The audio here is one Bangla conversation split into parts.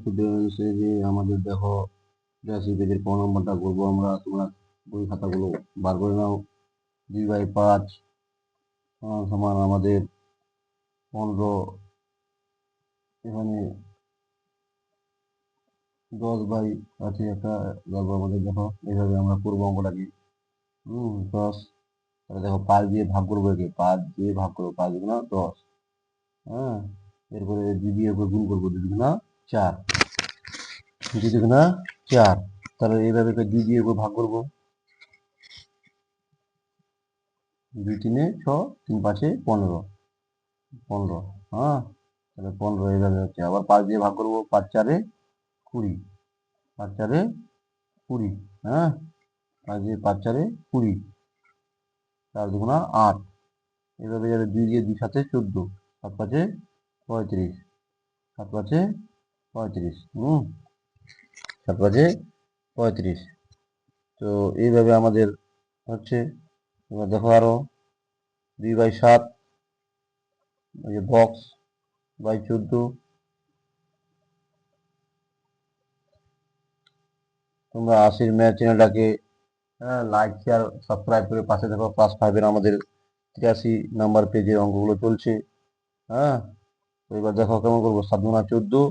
স্টুডেন্টস, এই যে আমাদের দেখো 82 পেজের ক নম্বরটা করবো আমরা। তোমরা বই খাতাগুলো বার করে নাও। 2/5 সমান আমাদের 15, এখানে 10 আছে একটা, তারপর আমাদের দেখো এইভাবে আমরা করবো অঙ্কটাকে। 10, তাহলে দেখো 5 দিয়ে ভাগ করবো, একে 5 দিয়ে ভাগ করবো, 5 গুণা 10। হ্যাঁ, এরপরে 2 দিয়ে গুণ করবো, 2 গুণা 4, 2 গুণা 4। তাহলে এইভাবে 2 দিয়ে ভাগ করবো, 2 3 6, 3 5 15, 15। হ্যাঁ, তাহলে 15 এইভাবে হচ্ছে। আবার 5 দিয়ে ভাগ করবো, 5 4 20, 5 4 20। হ্যাঁ, 5 4 20, 4 2 8। এইভাবে যাবে, 2 দিয়ে 2 7 14, 7 5 35, 7 5 35। 7 5 35। তো এইভাবে আমাদের হচ্ছে। এবার দেখো আরো 2/7, ওই যে বক্স বাই 14। তোমরা আশির ম্যাথ চ্যানেলটাকে লাইক শেয়ার সাবস্ক্রাইব করে পাশে দেখো। ক্লাস 5-এর আমাদের 83 নাম্বার পেজের অঙ্কগুলো চলছে। হ্যাঁ, তো এবার দেখো কেমন করবো। 7 গুণা 14,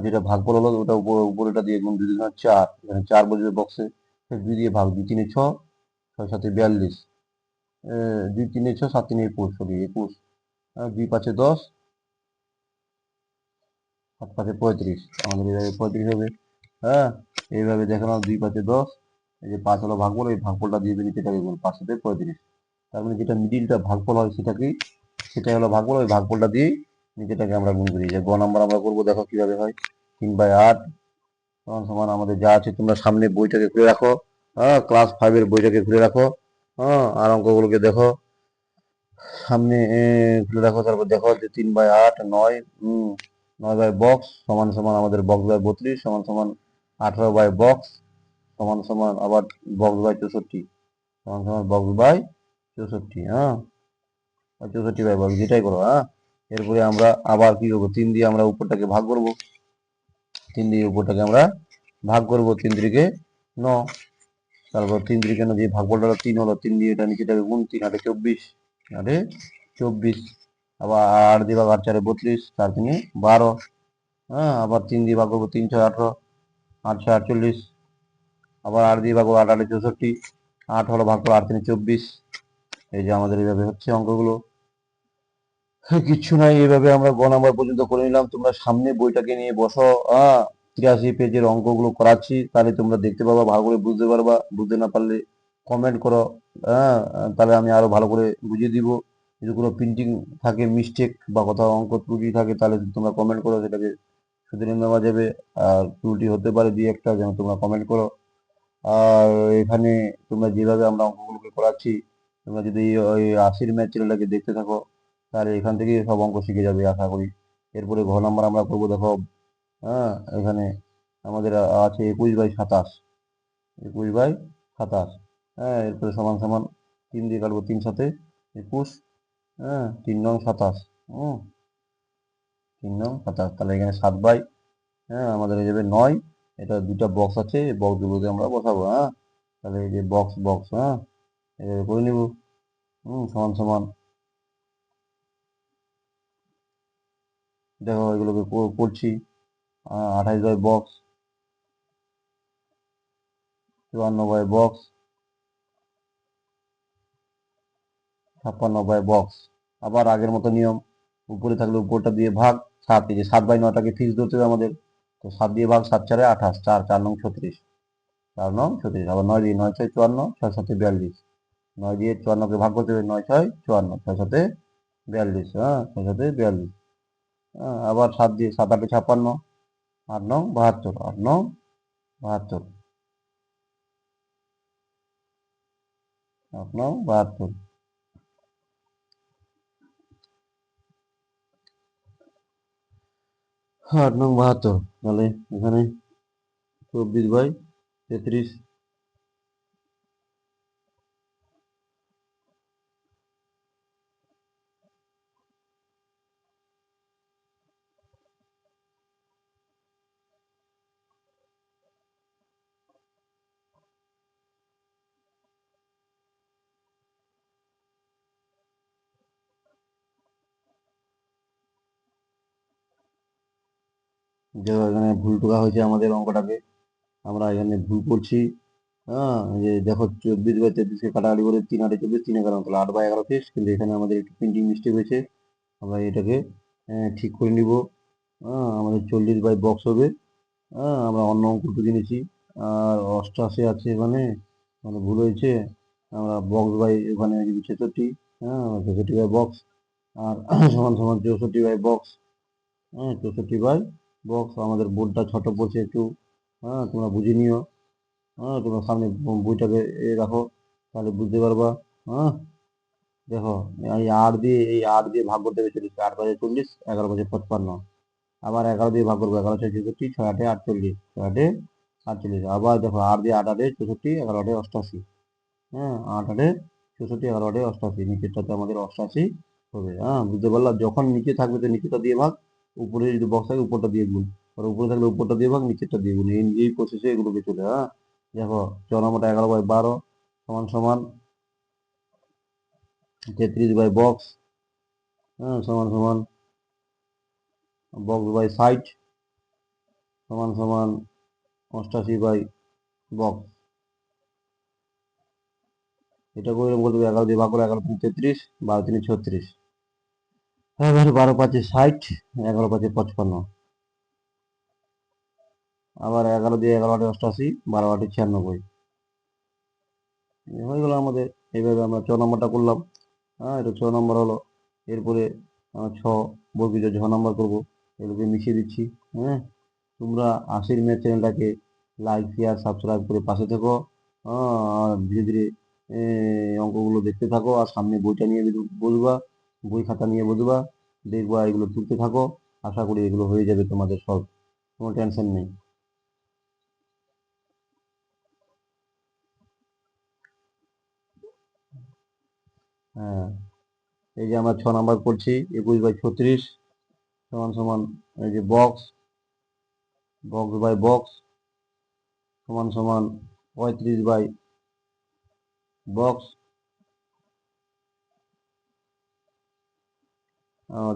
যেটা ভাগফল হলো ওটা উপরেটা দিয়ে গুণ, 2 গুণা 4, এখানে 4 বসবে বক্সে, 2 দিয়ে ভাগ, 2 3 6, 6 7 42, 2 3 6, 7 3 21, সরি 21, 2 5 10, 7 5 35, আমাদের এইভাবে 35 হবে। হ্যাঁ, এইভাবে দেখে নাও, 2 5 10, এই যে 5 হলো ভাগফল, এই ভাগফলটা দিয়ে নিচেটাকে গুণ, 5 7 35। তার মানে যেটা মিডিলটা ভাগফল হয় সেটাই হলো ভাগফল, ওই ভাগফলটা দিয়ে নিচেটাকে আমরা গুণ করি। যে গ নাম্বার আমরা করবো, দেখো কিভাবে হয়। 3/8 সমান সমান আমাদের যা আছে, তোমরা সামনে বইটাকে খুলে রাখো। হ্যাঁ, ক্লাস 5-এর বইটাকে খুলে রাখো। হ্যাঁ, আর অঙ্কগুলোকে দেখো সামনে খুলে রাখো। তারপর দেখো যে 3/8 9, 9 বক্স সমান সমান আমাদের বক্স বাই 32 সমান সমান 18 বক্স সমান সমান আবার বক্স বাই 64 সমান সমান বক্স বাই 64। হ্যাঁ, 64/বক্স, যেটাই করো। হ্যাঁ, এরপরে আমরা আবার কি করবো, 3 দিয়ে আমরা উপরটাকে ভাগ করবো। 3 দিয়ে উপরটাকে আমরা ভাগ করবো, 3 3 9। তারপর 3 3 যে ভাগফলটা 3 হলো, 3 দিয়ে এটা নিচেটাকে গুণ, 3 8 24, 8 24। আবার 8 দিয়ে ভাগ, 8 4 32, 4 3 12। হ্যাঁ, আবার 3 দিয়ে ভাগ করবো, 3 6 18, 8 6 48। আবার 8 দিয়ে ভাগ করবো, 8 8 64, 8 হলো ভাগফল, 8 3 24। এই যে আমাদের এইভাবে হচ্ছে অঙ্কগুলো। কিচ্ছু নাই, এইভাবে আমরা গ নাম্বার পর্যন্ত করে নিলাম। তোমরা সামনে বইটাকে নিয়ে বসো। 83 পেজের অঙ্কগুলো করাচ্ছি, তাহলে তোমরা দেখতে পাবা, ভালো করে বুঝতে পারবা। বুঝতে না পারলে কমেন্ট করো। হ্যাঁ, তাহলে আমি আরো ভালো করে বুঝিয়ে দিব। যদি কোনো প্রিন্টিং থাকে মিস্টেক বা কোথাও অঙ্ক ত্রুটি থাকে, তাহলে তোমরা কমেন্ট করো, সেটাকে শুধরে নেওয়া যাবে। আর ত্রুটি হতে পারে দুই একটা, যেন তোমরা কমেন্ট করো। আর এখানে তোমরা যেভাবে আমরা অঙ্কগুলোকে করাচ্ছি, তোমরা যদি ওই 80-র ম্যাথ চ্যানেলটাকে দেখতে থাকো, তাহলে এখান থেকে সব অঙ্ক শিখে যাবে আশা করি। এরপরে ঘ নাম্বার আমরা করবো, দেখো। হ্যাঁ, এখানে আমাদের আছে 21/27, 21/27। হ্যাঁ, এরপরে সমান সমান 3 দিয়ে কাটবো, 3 7 21। হ্যাঁ, 3 9 27। 3 9 27, তাহলে এখানে 7 হ্যাঁ আমাদের হয়ে যাবে 9। এটা দুটা বক্স আছে, এই বক্সগুলোকে আমরা বসাবো। হ্যাঁ, তাহলে এই যে বক্স বক্স, হ্যাঁ এভাবে করে নিব। সমান সমান, দেখো এগুলোকে করছি। 28 বক্স, 54 বক্স, 56 বক্স। আবার আগের মতো নিয়ম, উপরে থাকলে উপরটা দিয়ে ভাগ। 7, এই যে 7/9টাকে ফিক্স ধরতে হবে আমাদের। তো 7 দিয়ে ভাগ, 7 4 28, 4 4 9 36, 4 9 36। আবার 9 দিয়ে 9 6 54, 6 7 42। 9 দিয়ে 54কে ভাগ করতে হবে, 9 6 54, 6 7 42। হ্যাঁ, 6 7 42। হ্যাঁ, আবার 7 দিয়ে 7 8 56, 8 9 72, 8 9 72, 8 9 72। 8 9 72, তাহলে এখানে 24/33। যে এখানে ভুল টোকা হয়েছে আমাদের অঙ্কটাকে, আমরা এখানে ভুল করছি। হ্যাঁ, যে দেখো 24/33-কে কাটাকাটি করে 3 8 24 3 11 তাহলে 8/11 কিন্তু এখানে আমাদের একটু প্রিন্টিং মিস্টেক হয়েছে, আমরা এটাকে ঠিক করে নিব। হ্যাঁ, আমাদের 40/বক্স হবে। হ্যাঁ, আমরা অন্য অঙ্ক টুকে নিয়েছি, আর 88 আছে এখানে, মানে ভুল হয়েছে। আমরা বক্স বাই এখানে 66, হ্যাঁ 66/বক্স, আর সমান সমান 64/বক্স। হ্যাঁ 64/বক্স। আমাদের বোর্ডটা ছোট পড়ছে একটু, হ্যাঁ তোমরা বুঝে নিও। হ্যাঁ তোমরা সামনে বইটাকে রাখো, তাহলে বুঝতে পারবা। হ্যাঁ দেখো, এই 8 দিয়ে ভাগ করতে হবে 40, 8×40, 11×55। আবার 11 দিয়ে ভাগ করবো, 11×6 = 64, 6×8 = 48, 6×8 = 48। আবার দেখো 8 দিয়ে 8 8 64, 11 8 88। হ্যাঁ 8 8 64, 11 8 88, নিচেরটাতে আমাদের 88 হবে। হ্যাঁ বুঝতে পারলাম, যখন নিচে থাকবে তো নিচেটা দিয়ে ভাগ, উপরে যদি বক্স থাকে উপরটা দিয়ে গুণ, আর উপরে থাকলে উপরটা দিয়ে ভাগ, নিচেরটা দিয়ে গুণ, এই প্রসেসে এগুলোকে চলে। হ্যাঁ দেখো 4 নম্বরটা 11/12 সমান সমান 33/বক্স, হ্যাঁ সমান সমান বক্স বাই সাইড সমান সমান 88/বক্স। এটা করে এরকম করতে হবে, 11 দিয়ে ভাগ করে 11 × 3 = 33, 12 × 3 = 36, এবার 12 × 5 = 60, 11 × 5 = 55। আবার 11 দিয়ে 11 8 88, 12 8 96। হয়ে গেল আমাদের। এইভাবে আমরা 6 নম্বরটা করলাম। হ্যাঁ এটা 6 নম্বর হলো। এরপরে আমরা 6 বর্গীয় 6 নম্বর করবো, এগুলোকে মিশিয়ে দিচ্ছি। হ্যাঁ তোমরা আশির ম্যাথ চ্যানেলটাকে লাইক শেয়ার সাবস্ক্রাইব করে পাশে থেকো। আর ধীরে ধীরে অঙ্কগুলো দেখতে থাকো, আর সামনে বইটা নিয়ে বসবা, বই খাতা নিয়ে বসবা, দেখবা এগুলো তুলতে থাকো। আশা করি এগুলো হয়ে যাবে তোমাদের সব, কোনো টেনশন নেই। হ্যাঁ এই যে আমরা 6 নম্বর করছি, 21/36 সমান সমান এই যে বক্স, বক্স বাই বক্স সমান সমান 35/বক্স।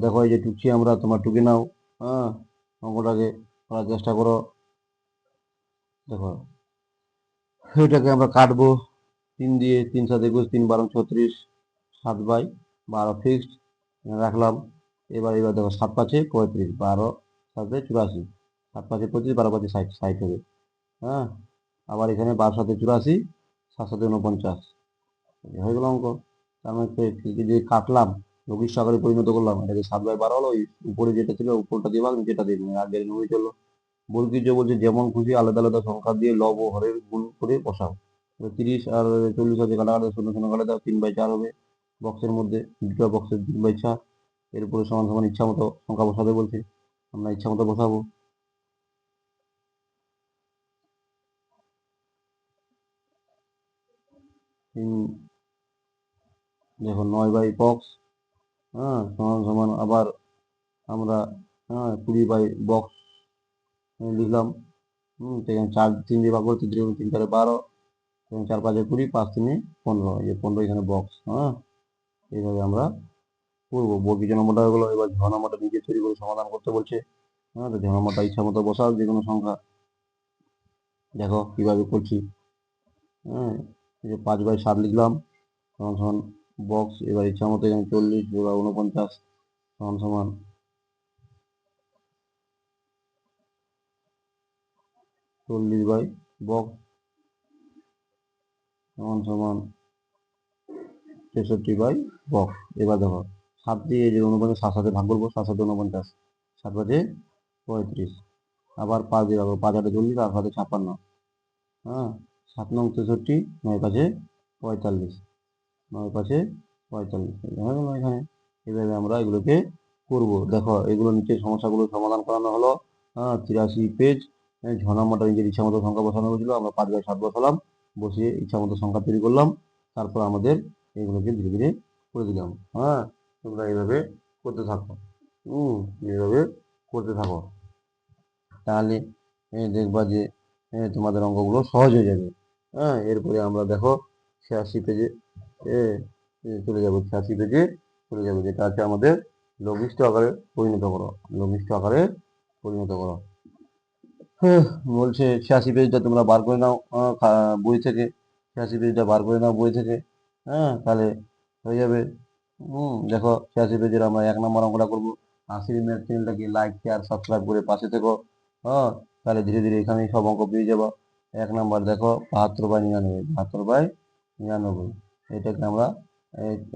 দেখো এই যে টুকছি আমরা, তোমার টুকে নাও। হ্যাঁ অঙ্কটাকে করার চেষ্টা করো। দেখো এটাকে আমরা কাটবো 3 দিয়ে, 3 7 21, 3 12 36, 7/12 ফিক্সড রাখলাম। এবার দেখো 7 5 35, 12 7 84, 7 5 25, 12 5 60, 60 হবে। হ্যাঁ আবার এখানে 12 7 84, 7 7 49, হয়ে গেল অঙ্ক। তার মানে যদি কাটলাম, লঘিষ্ঠ আকারে পরিণত করলাম, এটাকে 7/12 হলো, ওই উপরে যেটা ছিল উপরটা দিয়ে ভাগ, নিচেটা দিয়ে আর দেরি হয়ে চললো। বর্গীজ বলছে যেমন খুশি আলাদা আলাদা সংখ্যা দিয়ে লব ও হরের গুণ করে বসাও। 30 আর 40 আছে, কাটাকাটি 0 0 কাটা দাও, 3/4 হবে বক্সের মধ্যে, দুটো বক্সের 3/4। এরপরে সমান সমান ইচ্ছা মতো সংখ্যা বসাবে বলছে, আমরা ইচ্ছা মতো বসাবো। দেখো 9/বক্স, হ্যাঁ সমান সমান আবার আমরা 20/বক্স লিখলাম। সেখানে 4 3 দিয়ে ভাগ করে 3 3 3 4 12, 4 5 20, 5 3 15, এই যে 15 এখানে বক্স। হ্যাঁ এইভাবে আমরা করবো। বর্গীজ নম্বরটা হয়ে গেলো। এবার ঝ নম্বরটা নিজে তৈরি করে সমাধান করতে বলছে। হ্যাঁ তো ঝ নম্বরটা ইচ্ছা মতো বসাও যে কোনো সংখ্যা। দেখো কিভাবে করছি। হ্যাঁ এই যে 5/7 লিখলাম সমান সমান বক্স, এবার ইচ্ছা মতো এখানে 40 বা 49 সমান সমান 40/বক্স সমান সমান 63/বক্স। এবার দেখো 7 দিয়ে এই যে 49 7 সাথে ভাগ করবো, 7 7 49, 7 5 35। আবার 5 দিয়ে রাখবো, 5 8 40, আর 7 56। হ্যাঁ 7 9 63, 9 5 45, 9 5 45 হয়ে গেল এখানে। এইভাবে আমরা এগুলোকে করব। দেখো এগুলো নিচে সমস্যাগুলো সমাধান করানো হলো। হ্যাঁ 83 পেজ। ঝ নম্বরটা নিজের ইচ্ছা মতো সংখ্যা বসানো হয়েছিল, আমরা 5/7 বসালাম, বসিয়ে ইচ্ছা মতো সংখ্যা তৈরি করলাম। তারপর আমাদের এগুলোকে ধীরে ধীরে করে দিলাম। হ্যাঁ তোমরা এইভাবে করতে থাকো। এইভাবে করতে থাকো, তাহলে দেখবা যে তোমাদের অঙ্কগুলো সহজ হয়ে যাবে। হ্যাঁ এরপরে আমরা দেখো 86 পেজে চলে যাবো। 86 পেজে চলে যাবো, যেটা আছে আমাদের লঘিষ্ঠ আকারে পরিণত করো, লঘিষ্ঠ আকারে পরিণত করো। হ্যাঁ, বলছে 86 পেজটা তোমরা বার করে নাও বই থেকে। 86 পেজটা বার করে নাও বই থেকে। হ্যাঁ, তাহলে হয়ে যাবে। দেখো 86 পেজের আমরা 1 নম্বর অঙ্কটা করবো। আশির ম্যাথ চ্যানেলটাকে লাইক শেয়ার সাবস্ক্রাইব করে পাশে থেকো। হ্যাঁ, তাহলে ধীরে ধীরে এখানেই সব অঙ্ক পেয়ে যাবো। 1 নম্বর দেখো 72/99, 72/99। এটাকে আমরা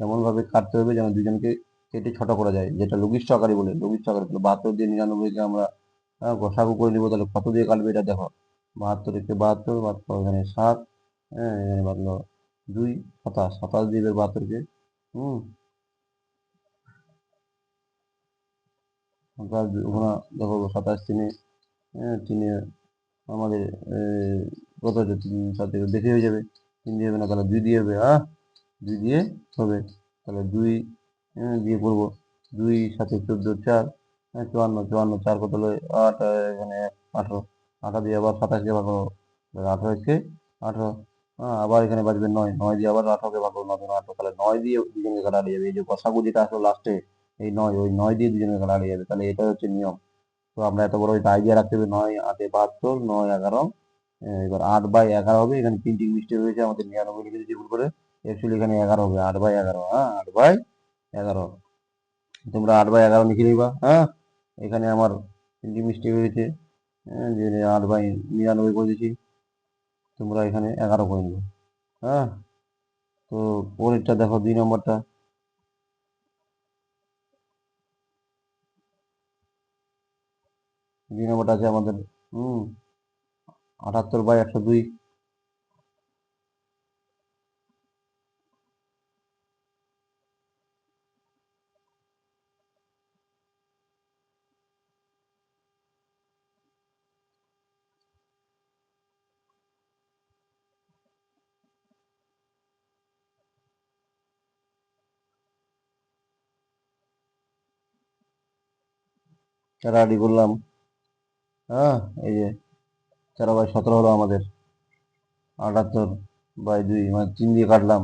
এমনভাবে কাটতে হবে যেন দুজনকে কেটে ছোট করা যায়, যেটা লঘিষ্ঠ আকারে বলে। লঘিষ্ঠ আকারে 72 দিয়ে 99কে আমরা গোসাগু করে নিবো। তাহলে কত দিয়ে কাটবে এটা দেখো। 72 বাহাত্তর এখানে 7, হ্যাঁ এখানে বাদলো 2, 27, 27 দিয়ে 72কে। হুম 27 ওখানে দেখো 27 তিনে, হ্যাঁ তিনে আমাদের কত হচ্ছে, 3 সাথে দেখে হয়ে যাবে। 3 দিয়ে হবে না, তাহলে 2 দিয়ে হবে। 2 দিয়ে হবে। তাহলে 2 দিয়ে করবো। 2 7 14 4, 54, 54 4 কত হলো 8, এখানে 18, 18 দিয়ে আবার 27 দিয়ে ভাগ করো, 18 18। আবার এখানে বাজবে 9, 9 দিয়ে আবার 18কে ভাগ করো, 9 18, তাহলে 9 দিয়ে দুজনকে কাটা হারিয়ে যাবে। এই যে গসাগু যেটা আসলো লাস্টে, এই 9, ওই 9 দিয়ে দুজনকে কাটা হারিয়ে যাবে। তাহলে এটা হচ্ছে নিয়ম। তো আমরা এত বড় এটা আইডিয়া রাখতে হবে। 9 8 72, 9 11, এবার 8/11 হবে। এখানে প্রিন্টিং মিস্টেক হয়েছে, আমাদের 99 লিখে দিয়েছি ভুল করে। অ্যাকচুয়ালি এখানে 11 হবে, 8/11। 8/11। তোমরা 8/11 লিখে নিবা। এখানে আমার প্রিন্টিং মিস্টেক হয়েছে, যে 8/99 করে দিয়েছি। তোমরা এখানে 11 করে নিবে। হ্যাঁ, তো পরেরটা দেখো 2 নম্বরটা। 2 নম্বরটা আছে আমাদের 78/102। রেডি করলাম। হ্যাঁ, এই যে 4/17 হলো আমাদের। 78/2 মানে 3 দিয়ে কাটলাম।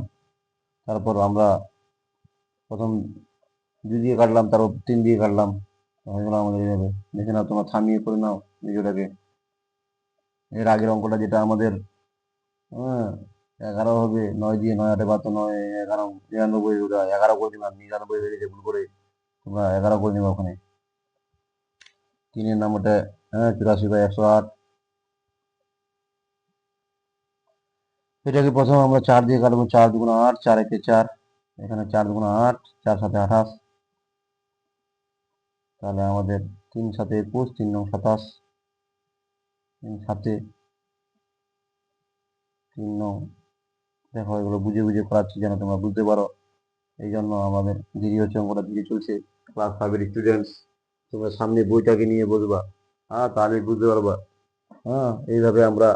তারপর আমরা প্রথম 2 দিয়ে কাটলাম, তারপর 3 দিয়ে কাটলাম। হয়ে গেল আমাদের এইভাবে। দেখে নাও, তোমরা থামিয়ে করে নাও ভিডিওটাকে। এর আগের অঙ্কটা যেটা আমাদের, হ্যাঁ 11 হবে। 9 দিয়ে 9 8 12, 9 11 99, ওটা 11 করে দিলাম। 99 হয়ে গেছে ভুল করে, তোমরা 11 করে নিবা ওখানে। 3 নম্বরটা 84/108। এটাকে প্রথম আমরা 4 দিয়ে কাটবো। 4 2 8, 4 1 4, এখানে 4 2 8, 4 7 28। তাহলে আমাদের 3 7 21, 3 9 27, 3 7 3 9। দেখো এগুলো বুঝে বুঝে করাচ্ছি যেন তোমরা বুঝতে পারো। এই জন্য আমাদের দেরি হচ্ছে, অঙ্কটা ধীরে চলছে। ক্লাস 5-এর স্টুডেন্টস, তোমরা সামনে বইটাকে নিয়ে বসবা। তাহলে বুঝতে পারবা। এইভাবে আমরা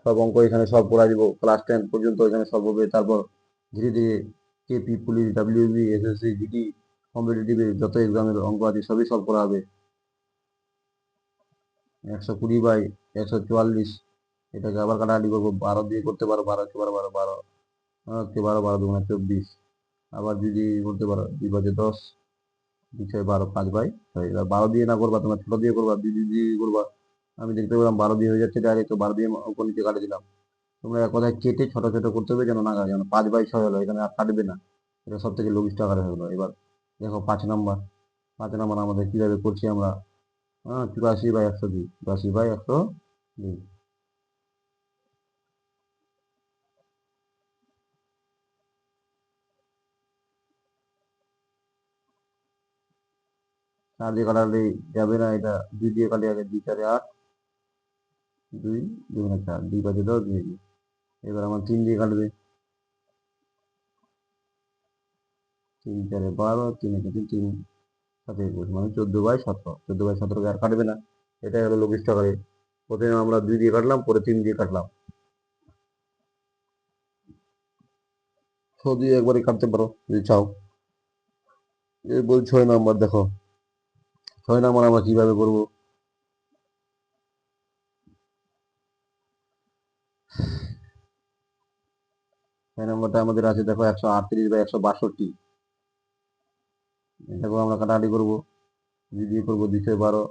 সব অঙ্ক এখানে সলভ করা দিব। ক্লাস 10 পর্যন্ত এখানে সলভ হবে। তারপর ধীরে ধীরে KP, police, WB, SSC, GD, কম্পিটিটিভের যত এক্সামের অঙ্ক আছে সবই সলভ করা হবে। 120/144, এটাকে আবার কাটাকাটি করবো। 12 দিয়ে করতে পারো, 12 কে 12 12 12, 12 12 2 24। আবার যদি করতে পারো 2 5 10, 2 6 12, 5/6। এবার 12 দিয়ে না করবা, তোমরা ছোট দিয়ে করবা, 2 দিয়ে করবা। আমি দেখতে পেলাম 12 দিয়ে হয়ে যাচ্ছে ডাইরেক্ট, তো 12 দিয়ে অঙ্ক নিচে কাটে দিলাম। তোমরা এক কথায় কেটে ছোট ছোট করতে হবে যেন না কাটে, যেন 5/6 হলো, এখানে আর কাটবে না। এটা সব থেকে লঘিষ্ঠ আকারে হলো। এবার দেখো 5 নম্বর। 5 নম্বর আমাদের কিভাবে করছি আমরা। 84/102, 84/102। 4 দিয়ে কাটালে যাবে না, এটা 2 দিয়ে কাটে আগে। 2 4 8, 2 2 4, 2 5 10, 2। এবার আমার 3 দিয়ে কাটবে। 3 4 12, 3 1 3, 3 7 21, মানে 14/17। 14/17কে আর কাটবে না। এটাই হলো লঘিষ্ঠ আকারে। প্রথমে আমরা 2 দিয়ে কাটলাম, পরে 3 দিয়ে কাটলাম। 6 দিয়ে একবারে কাটতে পারো যদি চাও। এরপর 6 নম্বর দেখো। 6 নম্বর আমরা কিভাবে করবো। 6 নম্বরটা আমাদের আছে দেখো 138/162। এটাকেও আমরা কাটাকাটি করবো। 2 দিয়ে করবো, 2 6 12,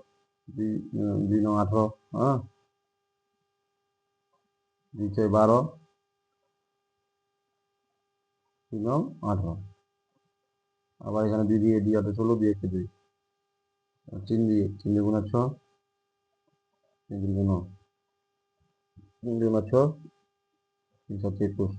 2 2 9 18। 2 × 12, 3 × 18। আবার এখানে 2 দিয়ে 2 × 8 = 16, 2 × 1 = 2, 3 দিয়ে 3 × 6, 3 × 9, 3 × 6, 3 × 7 = 21।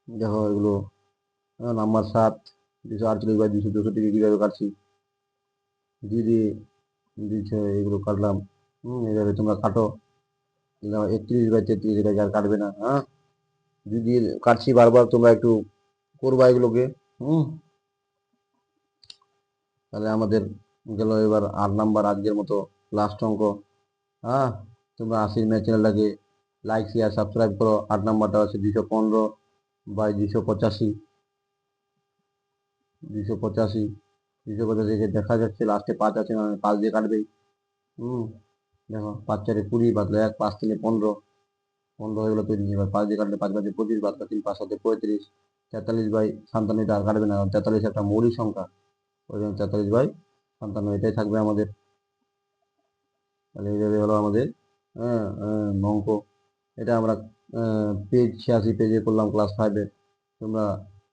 দেখো এগুলো নাম্বার 7, 248/264 কিভাবে কাটছি, দিয়ে 200 এগুলো কাটলাম। এইভাবে তোমরা কাটো। 31/33 এটা যার কাটবে না, হ্যাঁ, যদি কাটছি বারবার, তোমরা একটু করবা এগুলোকে। তাহলে আমাদের গেল এবার 8 নাম্বার, আজকের মতো লাস্ট অঙ্ক। হ্যাঁ, তোমরা আশিস ম্যাথ চ্যানেলটাকে লাইক শেয়ার সাবস্ক্রাইব করো। 8 নাম্বারটা আছে 215/285, 285 দেখা যাচ্ছে লাস্টে 5 আছে, মানে 5 দিয়ে কাটবেই। দেখো 5 × 4 = 20, বাদলো 1, 5 × 3 = 15, 15 হয়ে গেলো 30। এবার 5 দিয়ে কাটলে 5 × 5 = 25, বাদলো 3, 5 × 7 = 35। 43/57 এটা আর কাটবে না, 43 একটা মৌলিক সংখ্যা, ওই জন্য 43/57 এটাই থাকবে আমাদের। তাহলে এইভাবে হলো আমাদের অঙ্ক। এটা আমরা পেজ 86 পেজে করলাম ক্লাস 5-এ। তোমরা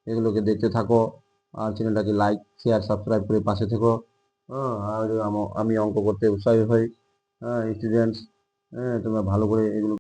এগুলোকে দেখতে থাকো আর চ্যানেলটাকে লাইক শেয়ার সাবস্ক্রাইব করে পাশে থেকো। আর আমি অঙ্ক করতে উৎসাহী হই। স্টুডেন্টস, তোমরা ভালো করে এগুলো